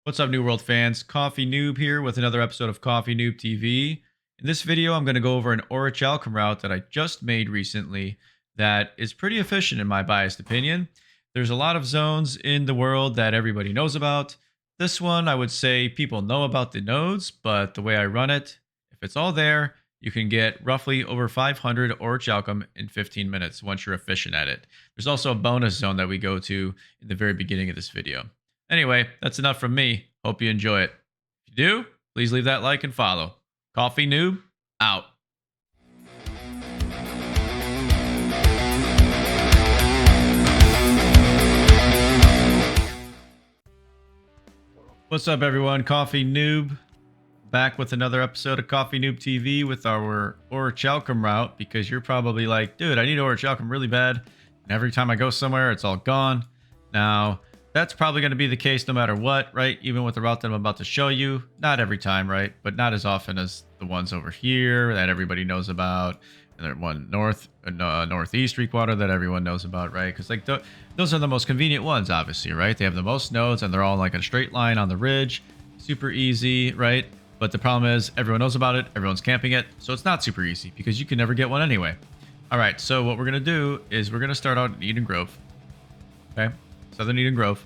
What's up, New World fans? Coffee Noob here with another episode of Coffee Noob TV. In this video, I'm going to go over an Orichalcum route that I just made recently that is pretty efficient in my biased opinion. There's a lot of zones in the world that everybody knows about. This one, I would say people know about the nodes, but the way I run it, if it's all there, you can get roughly over 500 Orichalcum in 15 minutes once you're efficient at it. There's also a bonus zone that we go to in the very beginning of this video. Anyway, that's enough from me. Hope you enjoy it. If you do, please leave that like and follow. Coffee Noob, out. What's up, everyone? Coffee Noob, back with another episode of Coffee Noob TV with our Orichalcum route, because you're probably like, dude, I need Orichalcum really bad, and every time I go somewhere, it's all gone. Now, that's probably going to be the case no matter what, right? Even with the route that I'm about to show you. Not every time, right? But not as often as the ones over here that everybody knows about. And then one northeast Reekwater that everyone knows about, right? Because like those are the most convenient ones, obviously, right? They have the most nodes and they're all like a straight line on the ridge. Super easy, right? But the problem is everyone knows about it. Everyone's camping it. So it's not super easy because you can never get one anyway. All right, so what we're going to do is we're going to start out in Eden Grove. Okay? Southern Eden Grove.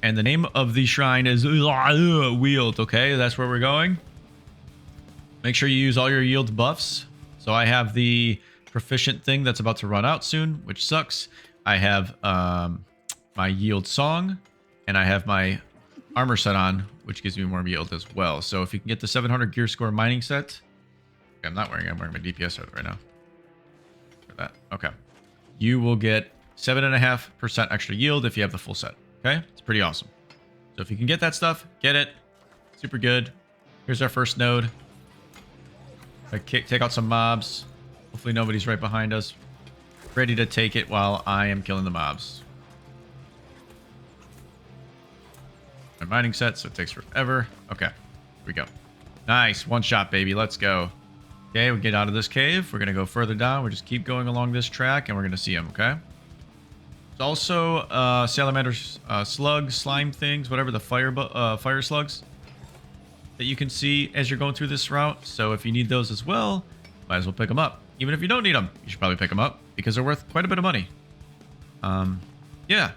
And the name of the shrine is Wield, okay? That's where we're going. Make sure you use all your yield buffs. So I have the proficient thing that's about to run out soon, which sucks. I have my yield song, and I have my armor set on, which gives me more yield as well. So if you can get the 700 gear score mining set. Okay, I'm wearing my DPS set right now. For that. Okay. You will get 7.5% extra yield if you have the full set. Okay, it's pretty awesome. So if you can get that stuff, get it. Super good. Here's our first node. Take out some mobs. Hopefully nobody's right behind us. Ready to take it while I am killing the mobs. My mining set, so it takes forever. Okay, here we go. Nice, one shot, baby. Let's go. Okay, we get out of this cave. We're gonna go further down. We just keep going along this track, and we're gonna see them. Okay. There's also salamander slugs, slime things, whatever, the fire slugs that you can see as you're going through this route. So if you need those as well, might as well pick them up. Even if you don't need them, you should probably pick them up because they're worth quite a bit of money. Yeah,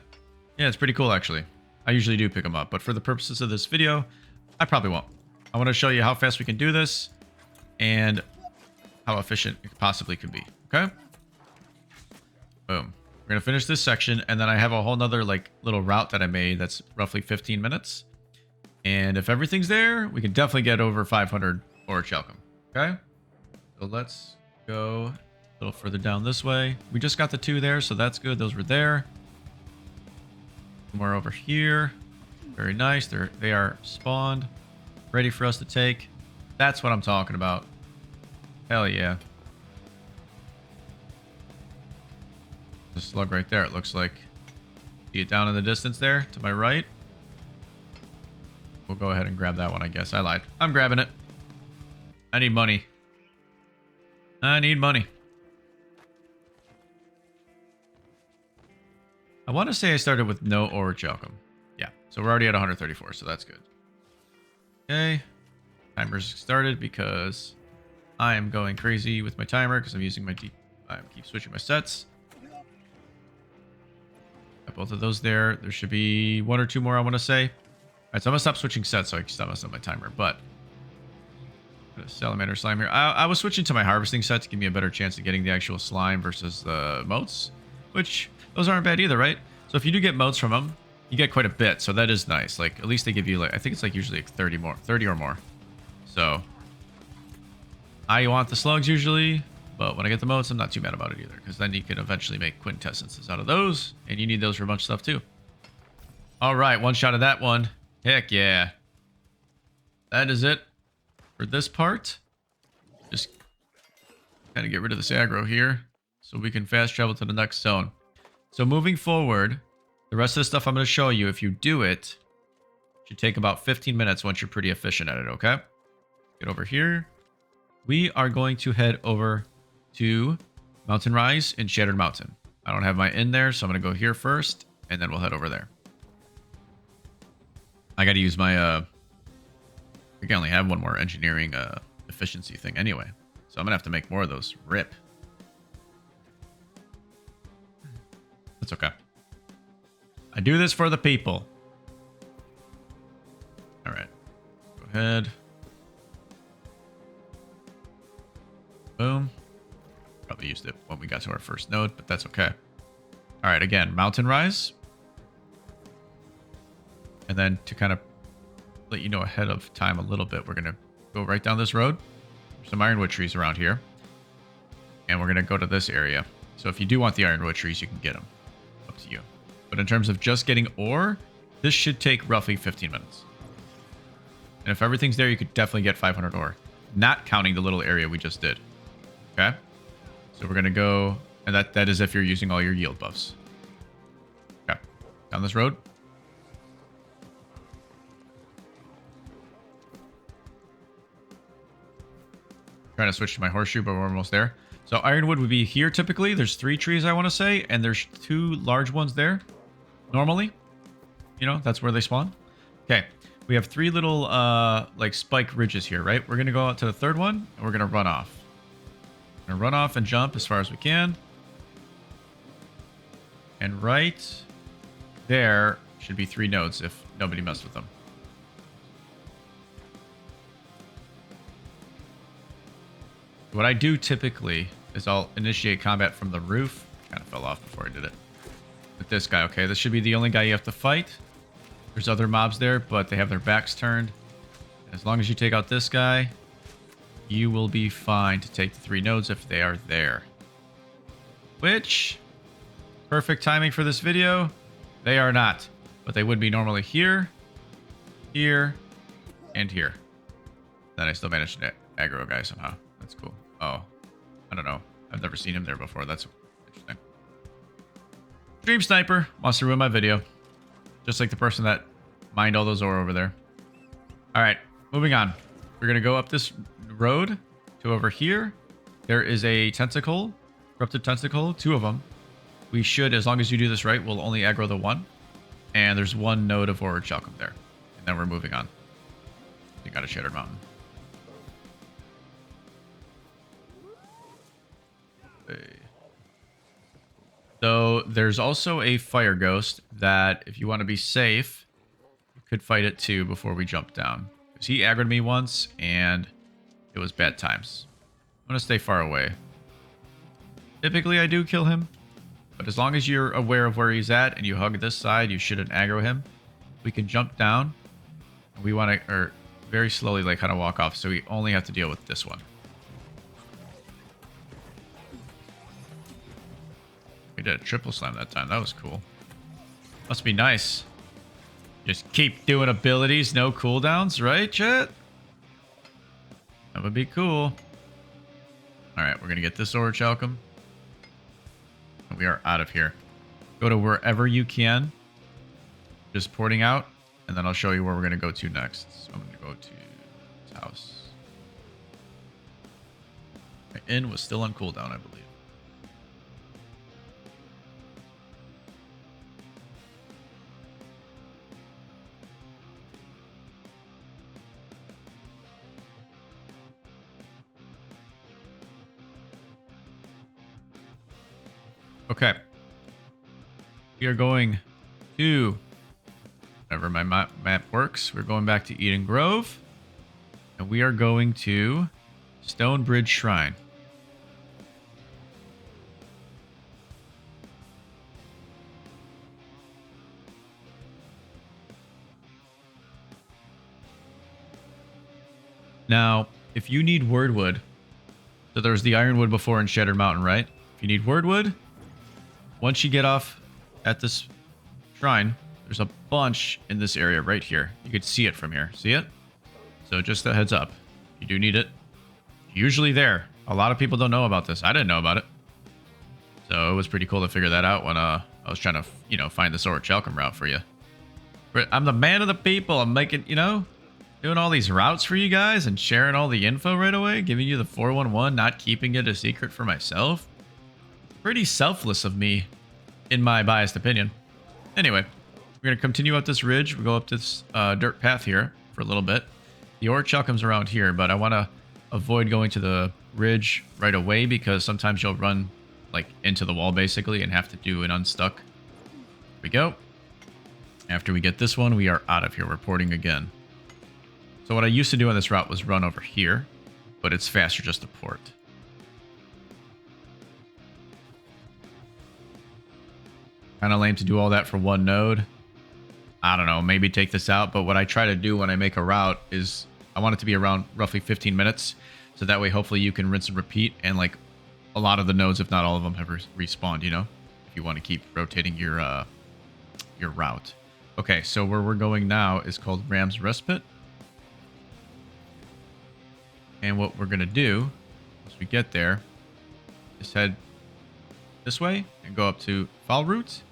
it's pretty cool actually. I usually do pick them up, but for the purposes of this video, I probably won't. I want to show you how fast we can do this and how efficient it possibly could be. Okay. Boom. We're going to finish this section, and then I have a whole nother like little route that I made that's roughly 15 minutes. And if everything's there, we can definitely get over 500 Orichalcum. Okay? So let's go a little further down this way. We just got the 2 there, so that's good. Those were there. More over here. Very nice. They are spawned. Ready for us to take. That's what I'm talking about. Hell yeah. The slug right there, it looks like. See it down in the distance there to my right. We'll go ahead and grab that one, I guess. I lied. I'm grabbing it. I need money. I need money. I want to say I started with no Orichalcum. Yeah, so we're already at 134, so that's good. Okay. Timer's started because I am going crazy with my timer because I'm using my I keep switching my sets. Got both of those there. There should be 1 or 2 more, I want to say. All right, so I'm going to stop switching sets so I can stop messing up my timer. But salamander slime here. I was switching to my harvesting set to give me a better chance of getting the actual slime versus the motes, which those aren't bad either, right? So if you do get motes from them, you get quite a bit. So that is nice. Like, at least they give you, like, I think it's like usually like 30 or more. So I want the slugs usually. But when I get the motes, I'm not too mad about it either, because then you can eventually make quintessences out of those, and you need those for a bunch of stuff too. All right, one shot of that one. Heck yeah. That is it for this part. Just kind of get rid of this aggro here so we can fast travel to the next zone. So moving forward, the rest of the stuff I'm going to show you, if you do it, should take about 15 minutes once you're pretty efficient at it, okay? Get over here. We are going to head over to Mountain Rise in Shattered Mountain. I don't have my in there, so I'm going to go here first, and then we'll head over there. I got to use my, I think I only have one more engineering efficiency thing anyway. So I'm going to have to make more of those. Rip. That's okay. I do this for the people. All right. Go ahead. Boom. Probably used it when we got to our first node, but that's okay. All right, again, mountain rise. And then to kind of let you know ahead of time a little bit, we're going to go right down this road. There's some ironwood trees around here. And we're going to go to this area. So if you do want the ironwood trees, you can get them. Up to you. But in terms of just getting ore, this should take roughly 15 minutes. And if everything's there, you could definitely get 500 ore. Not counting the little area we just did. Okay? So we're going to go... And that is if you're using all your yield buffs. Okay. Down this road. Trying to switch to my horseshoe, but we're almost there. So ironwood would be here typically. There's 3 trees, I want to say. And there's 2 large ones there. Normally. You know, that's where they spawn. Okay. We have 3 little, like, spike ridges here, right? We're going to go out to the 3rd one, and we're going to run off. We're going to run off and jump as far as we can. And right there should be 3 nodes if nobody messed with them. What I do typically is I'll initiate combat from the roof. Kind of fell off before I did it. With this guy, okay? This should be the only guy you have to fight. There's other mobs there, but they have their backs turned. As long as you take out this guy, you will be fine to take the 3 nodes if they are there. Which, perfect timing for this video, they are not. But they would be normally here, here, and here. Then I still managed to aggro a guy somehow. That's cool. Oh, I don't know. I've never seen him there before. That's interesting. Stream Sniper wants to ruin my video. Just like the person that mined all those ore over there. All right, moving on. We're going to go up this road to over here. There is a tentacle, corrupted tentacle, 2 of them. We should, as long as you do this right, we'll only aggro the 1. And there's 1 node of Orichalcum there. And then we're moving on. You got a Shattered Mountain. Okay. So there's also a fire ghost that if you want to be safe, you could fight it too before we jump down. Because he aggroed me once and it was bad times. I'm going to stay far away. Typically I do kill him, but as long as you're aware of where he's at and you hug this side, you shouldn't aggro him. We can jump down. We want to, or very slowly, like kind of walk off, so we only have to deal with this one. We did a triple slam that time. That was cool. Must be nice. Just keep doing abilities, no cooldowns, right, chat? That would be cool. Alright, we're going to get this Orichalcum. And we are out of here. Go to wherever you can. Just porting out. And then I'll show you where we're going to go to next. So I'm going to go to this house. My inn was still on cooldown, I believe. Okay. We are going to, whenever my map works, we're going back to Eden Grove. And we are going to Stonebridge Shrine. Now, if you need Wyrdwood, so there was the Ironwood before in Shattered Mountain, right? If you need Wyrdwood, once you get off at this shrine, there's a bunch in this area right here. You could see it from here. See it? So just a heads up. You do need it. Usually there. A lot of people don't know about this. I didn't know about it. So it was pretty cool to figure that out when I was trying to, you know, find this Orichalcum route for you. But I'm the man of the people. I'm making, you know, doing all these routes for you guys and sharing all the info right away. Giving you the 411, not keeping it a secret for myself. Pretty selfless of me, in my biased opinion. Anyway, we're We're going to continue up this ridge. We go up this dirt path here for a little bit. The Orichalcum's around here, but I want to avoid going to the ridge right away because sometimes you'll run like into the wall basically and have to do an unstuck. Here we go. After we get this one, we are out of here. We're porting again. So what I used to do on this route was run over here, but it's faster just to port. Kind of lame to do all that for one node. I don't know, maybe take this out, but what I try to do when I make a route is I want it to be around roughly 15 minutes, so that way hopefully you can rinse and repeat, and like a lot of the nodes, if not all of them, have respawned, you know, if you want to keep rotating your route. Okay, so where we're going now is called Ram's Respite. And what we're going to do, once we get there, is head this way and go up to Foul Root.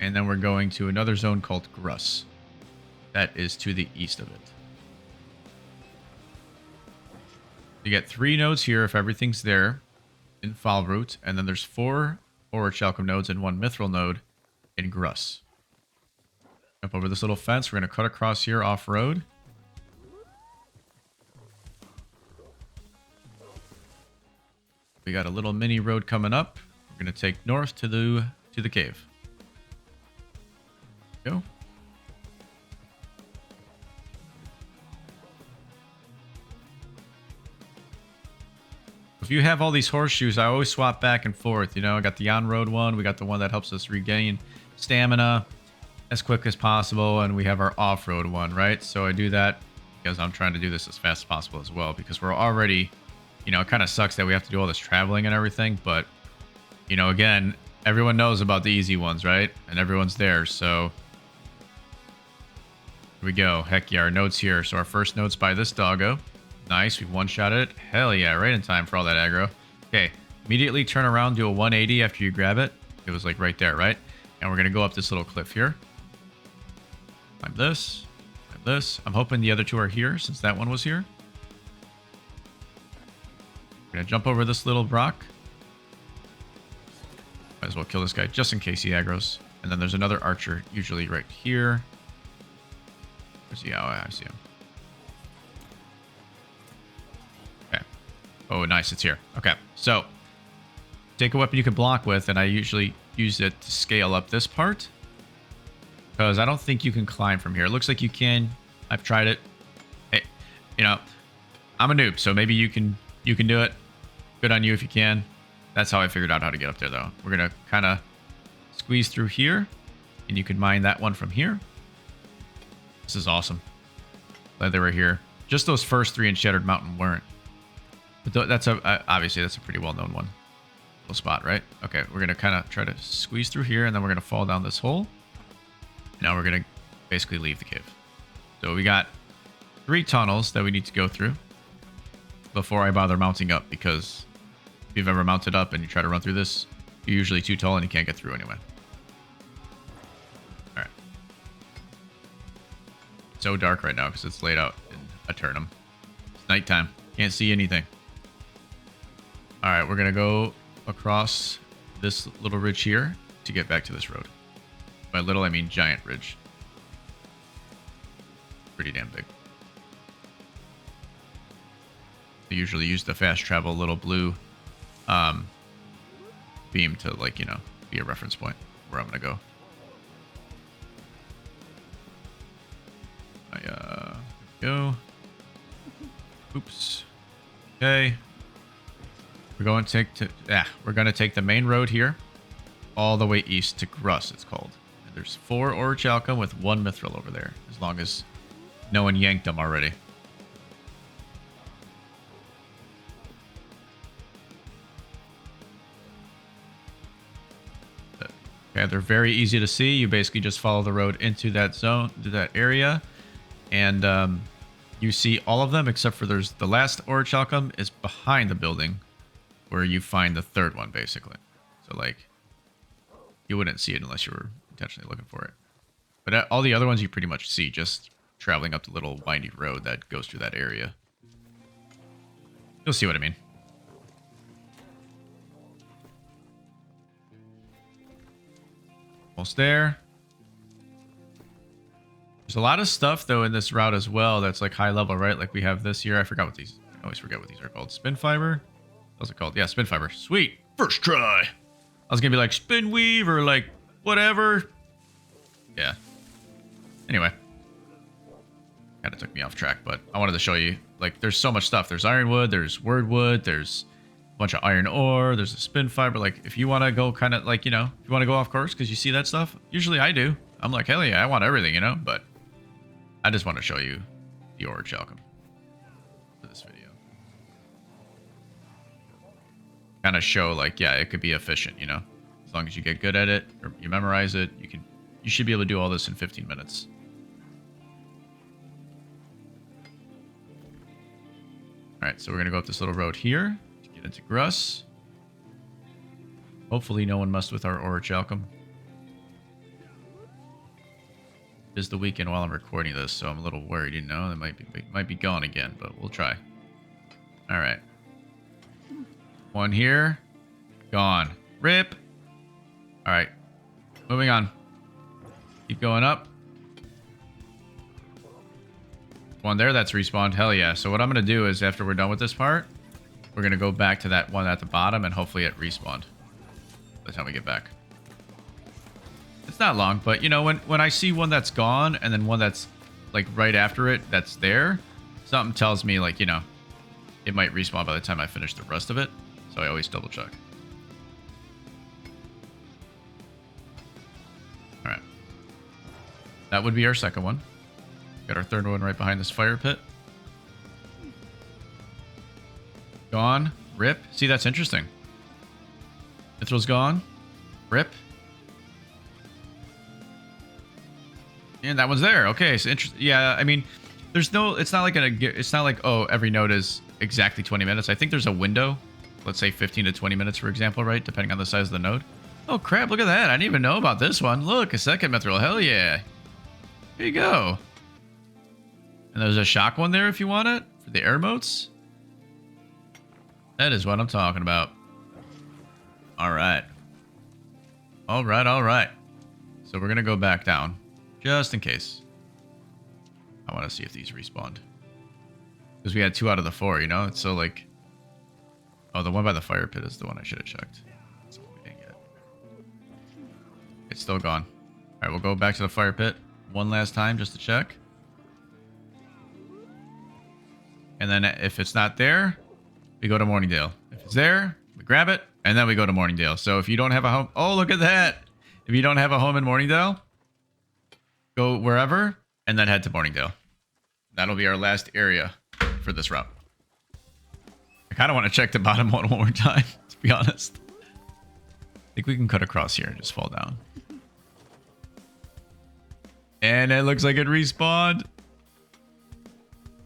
And then we're going to another zone called Grus. That is to the east of it. You get 3 nodes here if everything's there in Foul Root. And then there's 4 Orichalcum nodes and 1 Mithril node in Grus. Jump over this little fence. We're going to cut across here off-road. We got a little mini road coming up. We're going to take north to the cave. Go. If you have all these horseshoes, I always swap back and forth. You know, I got the on-road one. We got the one that helps us regain stamina as quick as possible. And we have our off-road one, right? So I do that because I'm trying to do this as fast as possible as well. Because we're already, you know, it kind of sucks that we have to do all this traveling and everything. But, you know, again, everyone knows about the easy ones, right? And everyone's there, so... Here we go. Heck yeah, our node's here. So our first node's by this doggo. Nice, we one-shot it. Hell yeah, right in time for all that aggro. Okay, immediately turn around, do a 180 after you grab it. It was like right there, right? And we're going to go up this little cliff here. Climb this. Climb this. I'm hoping the other 2 are here since that one was here. We're going to jump over this little rock. Might as well kill this guy just in case he aggros. And then there's another archer, usually right here. Where's he? Oh, I see him. Okay. Oh, nice. It's here. Okay. So, take a weapon you can block with, and I usually use it to scale up this part. Because I don't think you can climb from here. It looks like you can. I've tried it. Hey, you know, I'm a noob, so maybe you can do it. Good on you if you can. That's how I figured out how to get up there, though. We're going to kind of squeeze through here, and you can mine that one from here. This is awesome. Glad they were here. Just those first 3 in Shattered Mountain weren't. But that's obviously that's a pretty well-known one. Little spot, right? Okay, we're gonna kind of try to squeeze through here, and then we're gonna fall down this hole. Now we're gonna basically leave the cave. So we got 3 tunnels that we need to go through before I bother mounting up, because if you've ever mounted up and you try to run through this, you're usually too tall and you can't get through anyway. So dark right now because it's laid out in Eternum. It's nighttime. Can't see anything. Alright, we're going to go across this little ridge here to get back to this road. By little, I mean giant ridge. Pretty damn big. I usually use the fast travel little blue beam to, like, you know, be a reference point where I'm going to go. Go. Oops. Okay. We're going to take the main road here, all the way east to Grus. It's called. And there's 4 Orichalcum with 1 Mithril over there, as long as no one yanked them already. Okay, they're very easy to see. You basically just follow the road into that zone, to that area. And you see all of them except for there's the last Orichalcum is behind the building where you find the 3rd one, basically. So, like, you wouldn't see it unless you were intentionally looking for it. But all the other ones you pretty much see just traveling up the little windy road that goes through that area. You'll see what I mean. Almost there. There's a lot of stuff though in this route as well that's like high level, right? Like we have this here. I forgot what these. I always forget what these are called. Spinfiber. What's it called? Yeah, Spinfiber. Sweet. First try. I was gonna be like spin weave or like whatever. Yeah. Anyway. Kind of took me off track, but I wanted to show you. Like, there's so much stuff. There's Ironwood. There's Wyrdwood. There's a bunch of iron ore. There's a Spinfiber. Like, if you want to go kind of like, you know, if you want to go off course because you see that stuff, usually I do. I'm like, hell yeah, I want everything, you know? But I just want to show you the Orichalcum for this video. Kind of show, like, yeah, it could be efficient, you know? As long as you get good at it or you memorize it, you should be able to do all this in 15 minutes. Alright, so we're going to go up this little road here to get into Grus. Hopefully no one messed with our Orichalcum. It is the weekend while I'm recording this, so I'm a little worried, you know? It might be gone again, but we'll try. Alright. One here. Gone. Rip. Alright. Moving on. Keep going up. One there, that's respawned. Hell yeah. So what I'm going to do is after we're done with this part, we're going to go back to that one at the bottom and hopefully it respawned by the time we get back. It's not long, but you know, when I see one that's gone and then one that's like right after it that's there, something tells me like, you know, it might respawn by the time I finish the rest of it. So I always double check. All right. That would be our second one. Got our third one right behind this fire pit. Gone. Rip. See, that's interesting. Mithril's gone. Rip. And that one's there. Okay, so interesting. Yeah, I mean, there's no. It's not like oh, every node is exactly 20 minutes. I think there's a window. Let's say 15 to 20 minutes, for example, right? Depending on the size of the node. Oh crap! Look at that. I didn't even know about this one. Look, a second Mithril. Hell yeah. Here you go. And there's a shock one there if you want it for the air motes. That is what I'm talking about. All right. All right, all right. So we're going to go back down just in case. I want to see if these respawned. Because we had 2 out of the 4, you know? It's so like... Oh, the one by the fire pit is the one I should have checked. That's what we didn't get. It's still gone. All right, we'll go back to the fire pit one last time just to check. And then if it's not there, we go to Morningdale. If it's there, we grab it, and then we go to Morningdale. So if you don't have a home... Oh, look at that! If you don't have a home in Morningdale, go wherever, and then head to Morningdale. That'll be our last area for this route. I kind of want to check the bottom one more time, to be honest. I think we can cut across here and just fall down. And it looks like it respawned.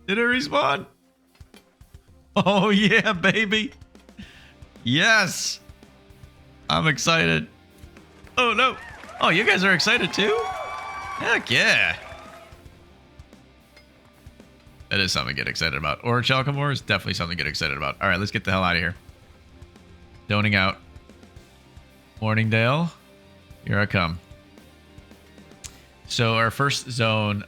Did it respawn? Oh, yeah, baby. Yes. I'm excited. Oh, no. Oh, you guys are excited too? Heck yeah. That is something to get excited about. Orichalcum ore is definitely something to get excited about. All right, let's get the hell out of here. Zoning out. Morningdale. Here I come. So our first zone...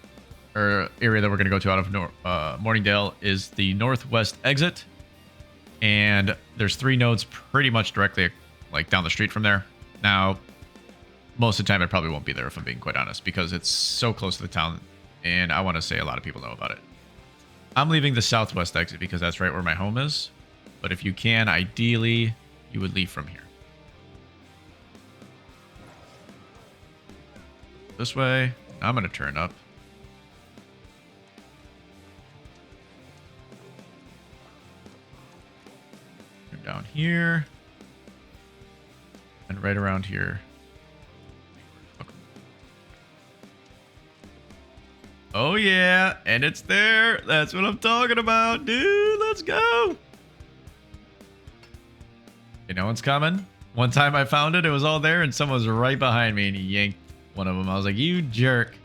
or area that we're going to go to out of Morningdale is the northwest exit. And there's 3 nodes pretty much directly like down the street from there. Now, most of the time it probably won't be there if I'm being quite honest, because it's so close to the town and I want to say a lot of people know about it. I'm leaving the southwest exit because that's right where my home is. But if you can, ideally, you would leave from here. This way. I'm going to turn up. Down here and right around here. Oh yeah, and it's there. That's what I'm talking about, dude. Let's go. Okay, no one's coming. One time I found it, it was all there, and someone was right behind me, and he yanked one of them. I was like, you jerk.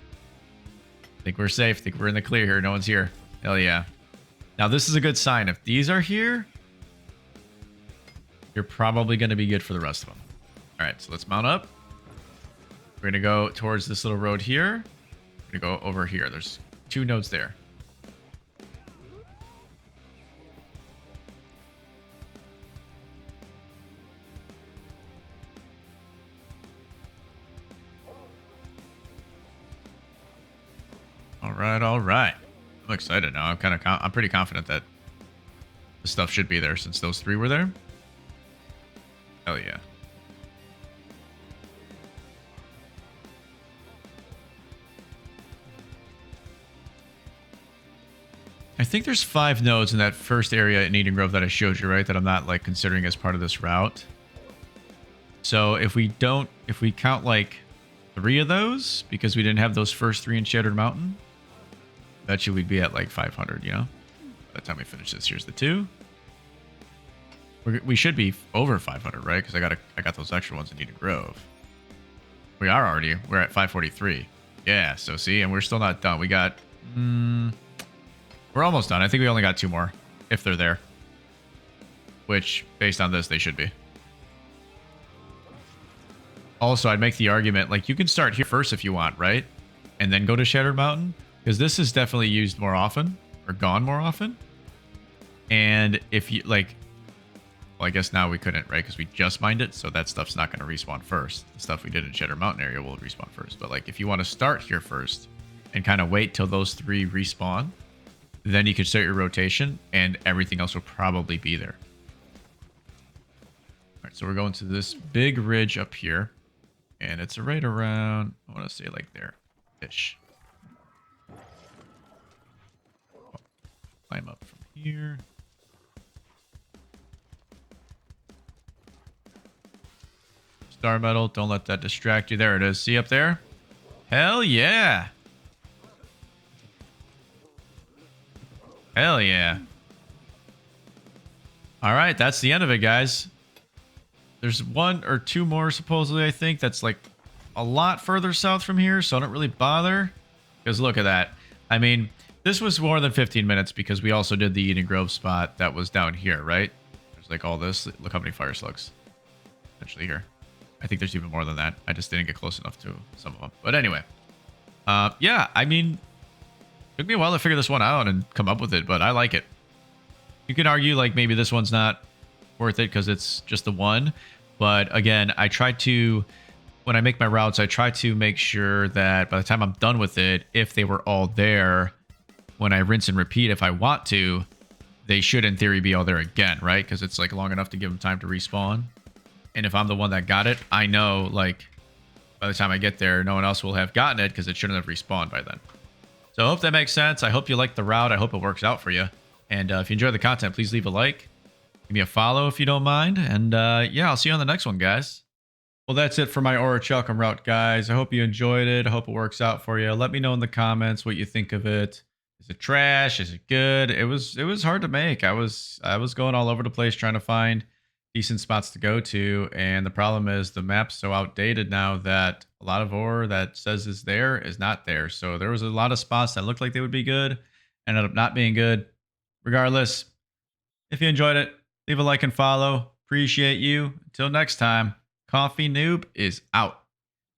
Think we're safe. Think we're in the clear here. No one's here. Hell yeah. Now this is a good sign. If these are here, you're probably going to be good for the rest of them. All right, so let's mount up. We're going to go towards this little road here. I'm going to go over here. There's 2 nodes there. All right. I'm excited now. I'm pretty confident that the stuff should be there since those 3 were there. Hell yeah. I think there's 5 nodes in that first area in Eden Grove that I showed you, right? That I'm not like considering as part of this route. So if we count like 3 of those, because we didn't have those first 3 in Shattered Mountain, bet you we'd be at like 500, you know? By the time we finish this, here's the 2. We should be over 500, right? Because I got those extra ones in Eden Grove. We're at 543. Yeah, so see, and we're still not done. We got, we're almost done. I think we only got 2 more, if they're there. Which, based on this, they should be. Also, I'd make the argument, like, you can start here first if you want, right? And then go to Shattered Mountain. Because this is definitely used more often, or gone more often. And if you, like, well, I guess now we couldn't, right? Because we just mined it, so that stuff's not going to respawn first. The stuff we did in Shattered Mountain area will respawn first. But, like, if you want to start here first and kind of wait till those 3 respawn, then you can start your rotation, and everything else will probably be there. All right, so we're going to this big ridge up here. And it's right around, I want to say like there-ish. Climb up from here. Star metal, don't let that distract you. There it is. See up there? Hell yeah. Hell yeah. All right, that's the end of it, guys. There's 1 or 2 more, supposedly, I think. That's like a lot further south from here, so I don't really bother. Because look at that. I mean, this was more than 15 minutes because we also did the Eden Grove spot that was down here, right? There's like all this. Look how many fire slugs. Essentially here. I think there's even more than that. I just didn't get close enough to some of them. But anyway. Yeah, I mean, it took me a while to figure this one out and come up with it, but I like it. You can argue like maybe this one's not worth it because it's just the 1. But again, I try to, when I make my routes, I try to make sure that by the time I'm done with it, if they were all there, when I rinse and repeat, if I want to, they should in theory be all there again, right? Because it's like long enough to give them time to respawn. And if I'm the one that got it, I know like by the time I get there, no one else will have gotten it because it shouldn't have respawned by then. So I hope that makes sense. I hope you like the route. I hope it works out for you. And if you enjoy the content, please leave a like. Give me a follow if you don't mind. And yeah, I'll see you on the next one, guys. Well, that's it for my Orichalcum route, guys. I hope you enjoyed it. I hope it works out for you. Let me know in the comments what you think of it. Is it trash? Is it good? It was hard to make. I was going all over the place trying to find decent spots to go to. And the problem is the map's so outdated now that a lot of ore that says is there is not there. So there was a lot of spots that looked like they would be good, ended up not being good. Regardless, if you enjoyed it, leave a like and follow. Appreciate you. Until next time, Coffee Noob is out.